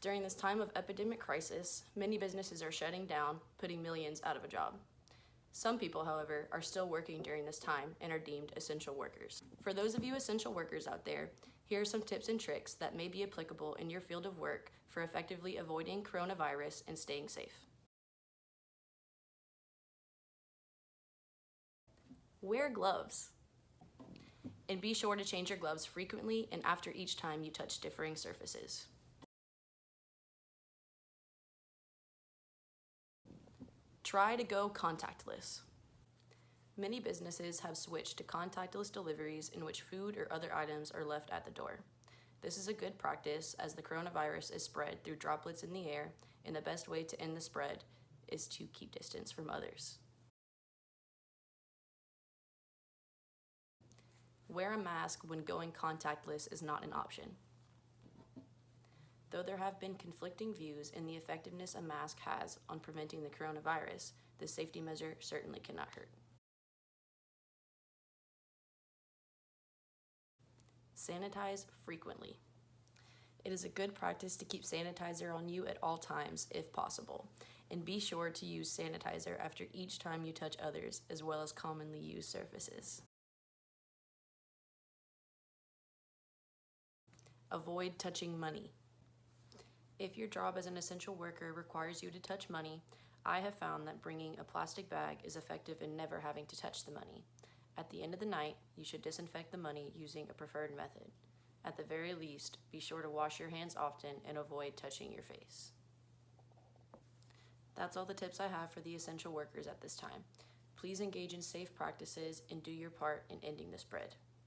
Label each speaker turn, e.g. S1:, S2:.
S1: During this time of epidemic crisis, many businesses are shutting down, putting millions out of a job. Some people, however, are still working during this time and are deemed essential workers. For those of you essential workers out there, here are some tips and tricks that may be applicable in your field of work for effectively avoiding coronavirus and staying safe. Wear gloves. And be sure to change your gloves frequently and after each time you touch differing surfaces. Try to go contactless. Many businesses have switched to contactless deliveries in which food or other items are left at the door. This is a good practice as the coronavirus is spread through droplets in the air, and the best way to end the spread is to keep distance from others. Wear a mask when going contactless is not an option. Though there have been conflicting views in the effectiveness a mask has on preventing the coronavirus, this safety measure certainly cannot hurt. Sanitize frequently. It is a good practice to keep sanitizer on you at all times if possible, and be sure to use sanitizer after each time you touch others as well as commonly used surfaces. Avoid touching money. If your job as an essential worker requires you to touch money, I have found that bringing a plastic bag is effective in never having to touch the money. At the end of the night, you should disinfect the money using a preferred method. At the very least, be sure to wash your hands often and avoid touching your face. That's all the tips I have for the essential workers at this time. Please engage in safe practices and do your part in ending the spread.